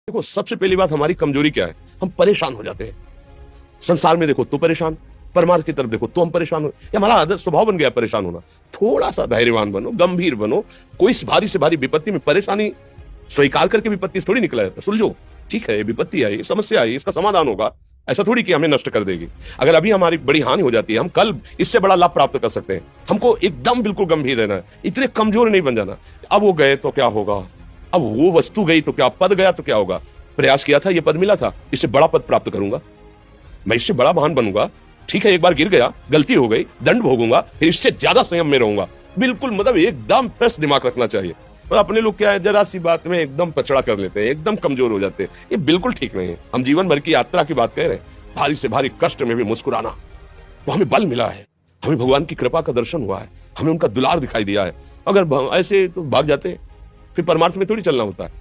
देखो, सबसे पहली बात हमारी कमजोरी क्या है, हम परेशान हो जाते हैं। संसार में देखो तो परेशान, परमार्थ की तरफ देखो तो हम परेशान हो, ये हमारा आदत स्वभाव बन गया परेशान होना। थोड़ा सा धैर्यवान बनो, गंभीर बनो। कोई भारी से भारी विपत्ति में परेशानी स्वीकार करके विपत्ति थोड़ी निकला जाता। सुलझो, ठीक है, ये विपत्ति आई, समस्या आई, इसका समाधान होगा। ऐसा थोड़ी कि हमें नष्ट कर देगी। अगर अभी हमारी बड़ी हानि हो जाती है, हम कल इससे बड़ा लाभ प्राप्त कर सकते हैं। हमको एकदम बिल्कुल गंभीर रहना है, इतने कमजोर नहीं बन जाना। अब वो गए तो क्या होगा, अब वो वस्तु गई तो क्या, पद गया तो क्या होगा। प्रयास किया था, ये पद मिला था, इससे बड़ा पद प्राप्त करूंगा, मैं इससे बड़ा महान बनूंगा। ठीक है, एक बार गिर गया, गलती हो गई, दंड भोगूंगा, फिर इससे ज्यादा संयम में रहूंगा। बिल्कुल, मतलब एकदम फ्रेश दिमाग रखना चाहिए। पर अपने लोग क्या है, जरा सी बात में एकदम पचड़ा कर लेते हैं, एकदम कमजोर हो जाते हैं। ये बिल्कुल ठीक नहीं है। हम जीवन भर की यात्रा की बात कह रहे हैं, भारी से भारी कष्ट में भी मुस्कुराना, तो हमें बल मिला है, हमें भगवान की कृपा का दर्शन हुआ है, हमें उनका दुलार दिखाई दिया है। अगर ऐसे तो भाग जाते हैं, फिर परमार्थ में थोड़ी चलना होता है।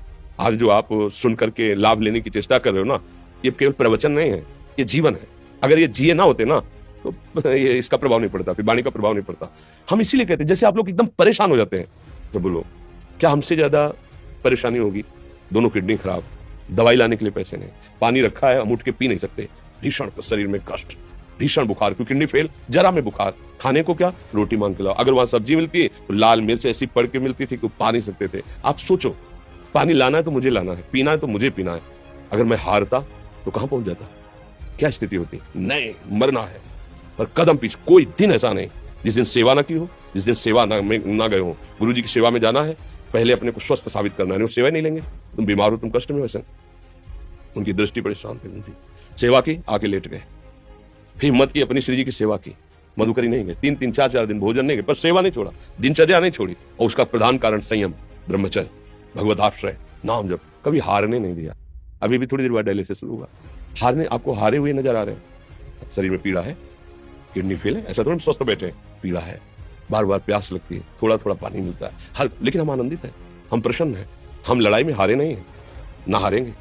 आज जो आप सुन करके लाभ लेने की चेष्टा कर रहे हो ना, ये केवल प्रवचन नहीं है, ये जीवन है। अगर ये जिए ना होते ना तो ये इसका प्रभाव नहीं पड़ता, फिर वाणी का प्रभाव नहीं पड़ता। हम इसीलिए कहते हैं, जैसे आप लोग एकदम परेशान हो जाते हैं तो बोलो, क्या हमसे ज्यादा परेशानी होगी? दोनों किडनी खराब, दवाई लाने के लिए पैसे नहीं, पानी रखा है, हम उठ के पी नहीं सकते, भीषण शरीर में कष्ट, भीषण बुखार, क्योंकि किडनी फेल, जरा में बुखार, खाने को क्या, रोटी मांग के लाओ। अगर वहां सब्जी मिलती है तो लाल मिर्च ऐसी पड़ के मिलती थी कि पा नहीं सकते थे। आप सोचो, पानी लाना है तो मुझे लाना है, पीना है तो मुझे पीना है। अगर मैं हारता तो कहां पहुंच जाता, क्या स्थिति होती? नहीं, मरना है, पर कदम पीछे। कोई दिन ऐसा नहीं जिस दिन सेवा ना की हो, जिस दिन सेवा ना गए हो। गुरु जी की सेवा में जाना है, पहले अपने को स्वस्थ साबित करना है। नहीं, सेवा नहीं लेंगे, तुम बीमार हो, तुम कष्ट में। वैसे उनकी दृष्टि बड़ी शांत है, उनकी सेवा की, आके लेट गए। हिम्मत की, अपनी श्री जी की सेवा की, मधुकरी नहीं गए, 3-3, 4-4 दिन भोजन नहीं गए, पर सेवा नहीं छोड़ा, दिनचर्या नहीं छोड़ी। और उसका प्रधान कारण संयम, ब्रह्मचर्य, भगवदाश्रय, नाम जप, कभी हारने नहीं दिया। अभी भी थोड़ी देर बाद डायलिसिस शुरू होगा, हारने, आपको हारे हुए नजर आ रहे हैं। शरीर में पीड़ा है, किडनी फेल है, ऐसा थोड़ा स्वस्थ बैठे हैं, पीड़ा है, बार बार प्यास लगती है, थोड़ा थोड़ा पानी मिलता है, हर, लेकिन हम आनंदित हैं, हम प्रसन्न हैं, हम लड़ाई में हारे नहीं हैं, ना हारेंगे।